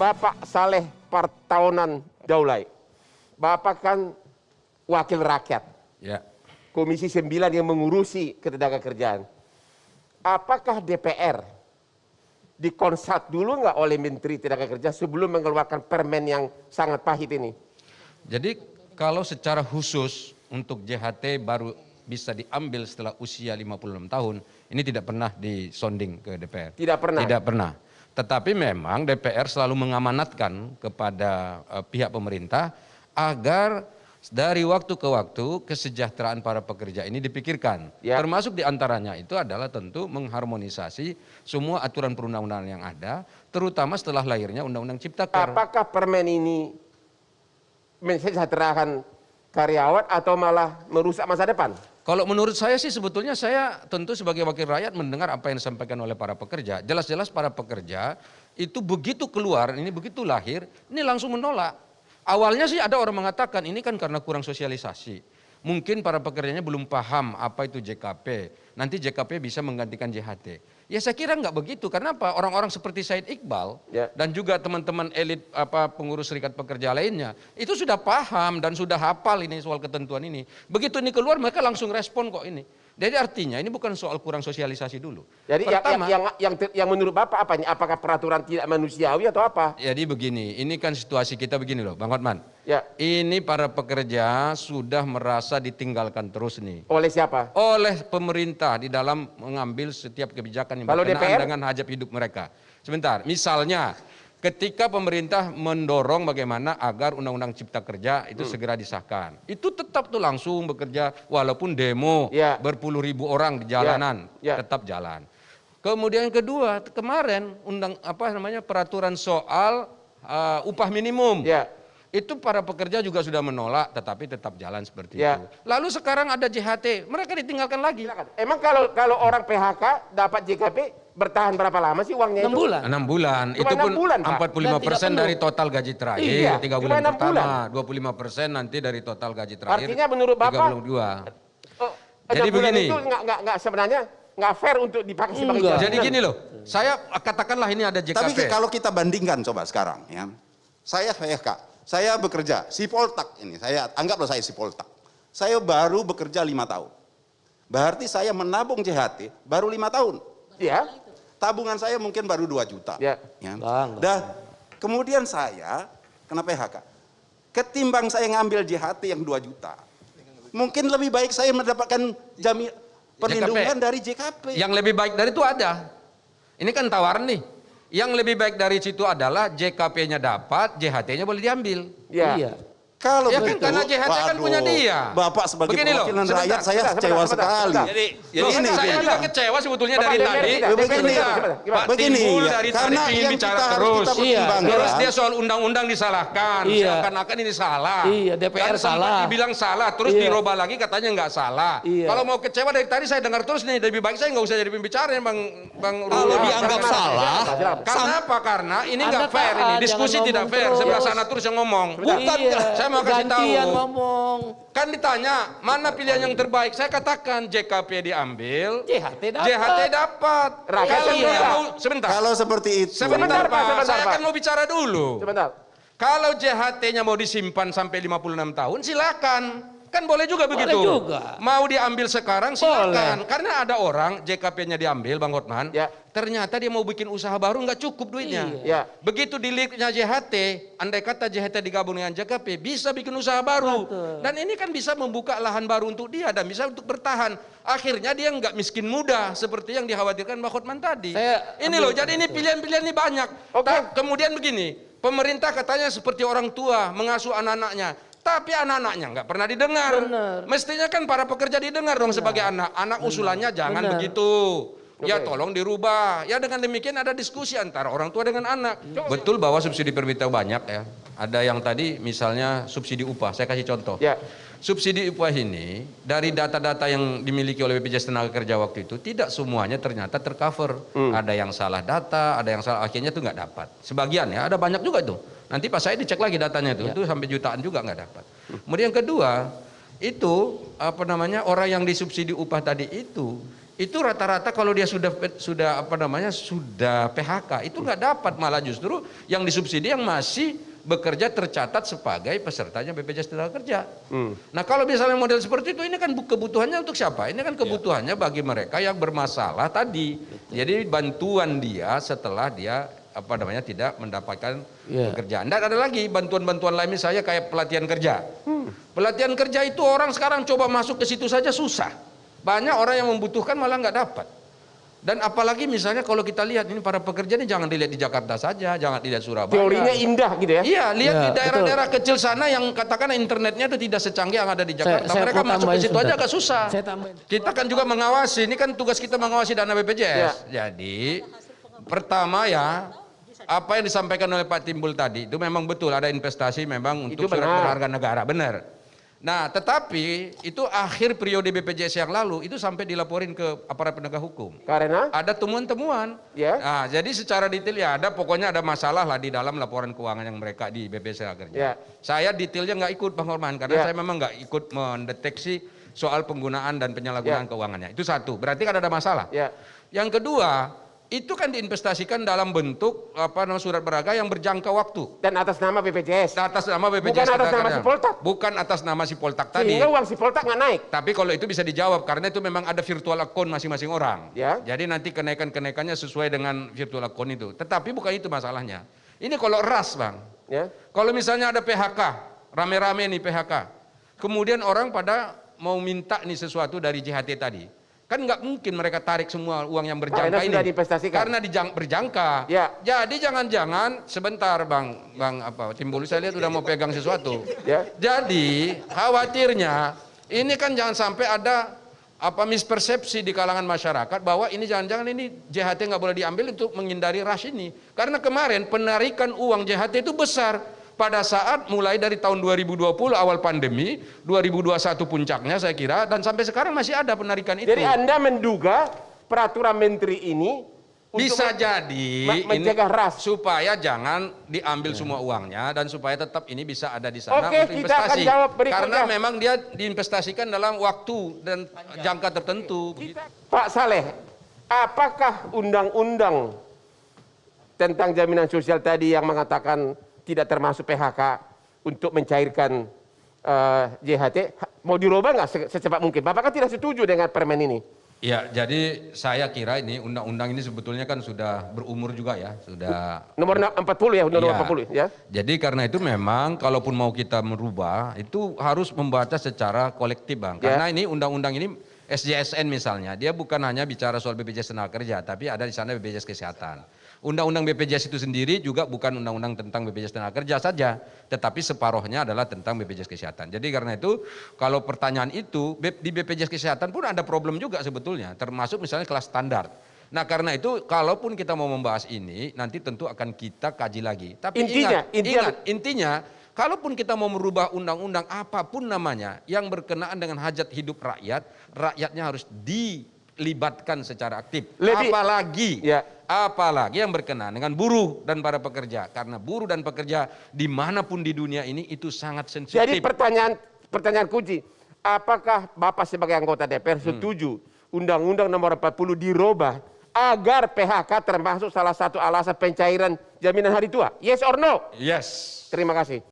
Bapak Saleh Partaunan Daulay, Bapak kan wakil rakyat. Ya. Komisi 9 yang mengurusi ketenagakerjaan. Apakah DPR dikonsult dulu nggak oleh Menteri Tenaga Kerja sebelum mengeluarkan permen yang sangat pahit ini? Jadi kalau secara khusus untuk JHT baru bisa diambil setelah usia 56 tahun, ini tidak pernah disonding ke DPR. Tidak pernah? Tidak pernah. Tetapi memang DPR selalu mengamanatkan kepada pihak pemerintah agar dari waktu ke waktu kesejahteraan para pekerja ini dipikirkan. Ya. Termasuk diantaranya itu adalah tentu mengharmonisasi semua aturan perundang-undangan yang ada, terutama setelah lahirnya Undang-Undang Cipta Kerja. Apakah permen ini mensejahterakan karyawan atau malah merusak masa depan? Kalau menurut saya sih sebetulnya saya tentu sebagai wakil rakyat mendengar apa yang disampaikan oleh para pekerja. Jelas-jelas para pekerja itu begitu keluar, ini begitu lahir, ini langsung menolak. Awalnya sih ada orang mengatakan ini kan karena kurang sosialisasi. Mungkin para pekerjanya belum paham apa itu JKP. Nanti JKP bisa menggantikan JHT. Ya saya kira nggak begitu. Karena apa? Orang-orang seperti Said Iqbal dan juga teman-teman elit pengurus serikat pekerja lainnya itu sudah paham dan sudah hafal ini soal ketentuan ini. Begitu ini keluar mereka langsung respon kok ini. Jadi artinya ini bukan soal kurang sosialisasi dulu. Jadi pertama, yang menurut Bapak apa? Apakah peraturan tidak manusiawi atau apa? jadi begini, ini kan situasi kita begini loh Bang Hotman. Ya. Ini para pekerja sudah merasa ditinggalkan terus nih. Oleh siapa? Oleh pemerintah di dalam mengambil setiap kebijakan yang Kalau berkenaan DPR? dengan hajat hidup mereka. Sebentar, misalnya ketika pemerintah mendorong bagaimana agar Undang-Undang Cipta Kerja itu segera disahkan. Itu tetap tuh langsung bekerja walaupun demo berpuluh ribu orang di jalanan tetap jalan. Kemudian yang kedua, kemarin peraturan soal upah minimum. Itu para pekerja juga sudah menolak tetapi tetap jalan seperti itu. Lalu sekarang ada JHT, mereka ditinggalkan lagi. Emang kalau orang PHK dapat JKP bertahan berapa lama sih uangnya 6 bulan. 6 bulan. Cuma Itu pun 6 bulan, Pak. 45% dari total gaji terakhir, Iya, 3 cuma bulan 6 pertama, 25% nanti dari total gaji terakhir. Artinya menurut Bapak 32. Jadi begini. Itu nggak sebenarnya nggak fair untuk dipakai sebagai jaminan. Jadi gini loh, saya katakanlah ini ada JKP. Tapi kalau kita bandingkan coba sekarang ya. Saya PHK. Saya bekerja, Sipoltak ini, saya anggaplah saya Sipoltak. Saya baru bekerja 5 tahun. Berarti saya menabung JHT baru 5 tahun. Iya. Tabungan saya mungkin baru 2 juta. Ya. Dan kemudian saya kena PHK. Ketimbang saya ngambil JHT yang 2 juta. Mungkin lebih baik saya mendapatkan perlindungan dari JKP. Yang lebih baik dari itu ada. Ini kan tawaran nih. Yang lebih baik dari situ adalah JKP-nya dapat, JHT-nya boleh diambil. Iya. Kalau ya kan karena JHT kan punya dia. Bapak sebagai Begini loh, perwakilan rakyat saya kecewa sekali. Jadi saya juga kecewa sebetulnya dari tadi. Begini, dari tadi ingin bicara terus. Terus dia soal undang-undang disalahkan. Seakan-akan ini salah. Iya, DPR salah. Dibilang salah, terus dirubah lagi katanya nggak salah. Kalau mau kecewa dari tadi saya dengar terus nih, lebih baik saya nggak usah jadi pembicara ya Bang Kalau dianggap salah. Karena apa? Karena ini nggak fair ini. Diskusi tidak fair. Sebelah sana terus yang ngomong. Bukan. Saya mau kasih tahu. Ngomong. Kan ditanya mana pilihan yang terbaik. Saya katakan JKP diambil, JHT dapat. JHT dapat. Kalau dia mau sebentar. Kalau seperti itu. Sebentar Pak, saya kan mau bicara dulu. Sebentar. Kalau JHT-nya mau disimpan sampai 56 tahun silakan. Kan boleh juga begitu. Boleh juga. Mau diambil sekarang silakan. Karena ada orang JKP-nya diambil Bang Hotman. Ternyata dia mau bikin usaha baru nggak cukup duitnya. Begitu dilihatnya JHT, andai kata JHT digabung dengan JKP bisa bikin usaha baru. Dan ini kan bisa membuka lahan baru untuk dia dan bisa untuk bertahan. Akhirnya dia nggak miskin muda seperti yang dikhawatirkan Bang Hotman tadi. Ini loh, jadi ini pilihan-pilihan ini banyak. Kemudian begini, pemerintah katanya seperti orang tua mengasuh anak-anaknya. Tapi anak-anaknya nggak pernah didengar. Mestinya kan para pekerja didengar dong sebagai anak. Anak usulannya jangan begitu. Ya tolong dirubah. Ya dengan demikian ada diskusi antara orang tua dengan anak. Betul bahwa subsidi pemerintah banyak ya. Ada yang tadi misalnya subsidi upah. Saya kasih contoh. Subsidi upah ini dari data-data yang dimiliki oleh BPJS Tenagakerja waktu itu tidak semuanya ternyata tercover. Ada yang salah data, ada yang salah akhirnya tuh nggak dapat. Sebagian ya, ada banyak juga itu. Nanti pas saya dicek lagi datanya itu sampai jutaan juga nggak dapat. Kemudian yang kedua itu orang yang disubsidi upah tadi itu rata-rata kalau dia sudah PHK itu nggak dapat, malah justru yang disubsidi yang masih bekerja tercatat sebagai pesertanya BPJS Tenagakerja. Nah kalau misalnya model seperti itu, ini kan kebutuhannya untuk siapa? Ini kan kebutuhannya bagi mereka yang bermasalah tadi. Jadi bantuan dia setelah dia tidak mendapatkan pekerjaan. Dan ada lagi bantuan-bantuan lain misalnya kayak pelatihan kerja. Pelatihan kerja itu orang sekarang coba masuk ke situ saja susah. Banyak orang yang membutuhkan malah nggak dapat. Dan apalagi misalnya kalau kita lihat ini para pekerja ini jangan dilihat di Jakarta saja, jangan dilihat Surabaya. Teorinya indah gitu ya? Iya, lihat di daerah-daerah kecil sana yang katakan internetnya itu tidak secanggih yang ada di Jakarta. Mereka masuk ke situ aja agak susah. Kita kan juga mengawasi, ini kan tugas kita mengawasi dana BPJS. Jadi pertama ya, apa yang disampaikan oleh Pak Timbul tadi itu memang betul, ada investasi memang untuk surat berharga negara, benar. Nah, tetapi itu akhir periode BPJS yang lalu itu sampai dilaporin ke aparat penegak hukum. Karena ada temuan-temuan. Nah, jadi secara detail ya ada, pokoknya ada masalah lah di dalam laporan keuangan yang mereka di BPJS Tenagakerja. Saya detailnya nggak ikut, Bang Horman, karena saya memang nggak ikut mendeteksi soal penggunaan dan penyalahgunaan keuangannya. Itu satu, berarti kan ada masalah. Yang kedua, itu kan diinvestasikan dalam bentuk surat berharga yang berjangka waktu. Dan atas nama BPJS. Atas nama BPJS. Bukan atas nama Sipoltak. Bukan atas nama Sipoltak tadi. Sehingga uang Sipoltak nggak naik. Tapi kalau itu bisa dijawab karena itu memang ada virtual account masing-masing orang. Jadi nanti kenaikannya sesuai dengan virtual account itu. Tetapi bukan itu masalahnya. Ini kalau ras, Bang. Kalau misalnya ada PHK, rame-rame nih PHK. Kemudian orang pada mau minta nih sesuatu dari JHT tadi. Kan nggak mungkin mereka tarik semua uang yang berjangka ini. Karena berjangka. Jadi jangan-jangan sebentar Bang Timbul, saya lihat udah mau pegang sesuatu. Jadi khawatirnya ini kan jangan sampai ada mispersepsi di kalangan masyarakat bahwa ini jangan-jangan ini JHT nggak boleh diambil untuk menghindari rush ini. Karena kemarin penarikan uang JHT itu besar. Pada saat mulai dari tahun 2020 awal pandemi, 2021 puncaknya saya kira, dan sampai sekarang masih ada penarikan itu. Jadi Anda menduga peraturan menteri ini bisa jadi mencegah ras supaya jangan diambil semua uangnya dan supaya tetap ini bisa ada di sana untuk kita akan investasi. jawab berikutnya. Karena memang dia diinvestasikan dalam waktu dan jangka tertentu. Pak Saleh, apakah undang-undang tentang jaminan sosial tadi yang mengatakan tidak termasuk PHK untuk mencairkan JHT mau dirubah nggak secepat mungkin? Bapak kan tidak setuju dengan permen ini. Ya, jadi saya kira ini undang-undang ini sebetulnya kan sudah berumur juga ya, sudah nomor 40 ya, nomor 40 ya. Jadi karena itu memang kalaupun mau kita merubah itu harus membaca secara kolektif, Bang. Karena ini undang-undang ini SJSN misalnya, dia bukan hanya bicara soal BPJS Tenagakerja, tapi ada di sana BPJS Kesehatan. Undang-undang BPJS itu sendiri juga bukan undang-undang tentang BPJS Tenagakerja saja, tetapi separuhnya adalah tentang BPJS Kesehatan. Jadi karena itu kalau pertanyaan itu di BPJS Kesehatan pun ada problem juga sebetulnya, termasuk misalnya kelas standar. Nah karena itu kalaupun kita mau membahas ini nanti tentu akan kita kaji lagi. Tapi intinya kalaupun kita mau merubah undang-undang apapun namanya yang berkenaan dengan hajat hidup rakyat, rakyatnya harus dilibatkan secara aktif. Apalagi yang berkenaan dengan buruh dan para pekerja. Karena buruh dan pekerja dimanapun di dunia ini itu sangat sensitif. Jadi pertanyaan kunci, apakah Bapak sebagai anggota DPR setuju Undang-Undang nomor 40 dirubah agar PHK termasuk salah satu alasan pencairan jaminan hari tua? Yes or no? Yes. Terima kasih.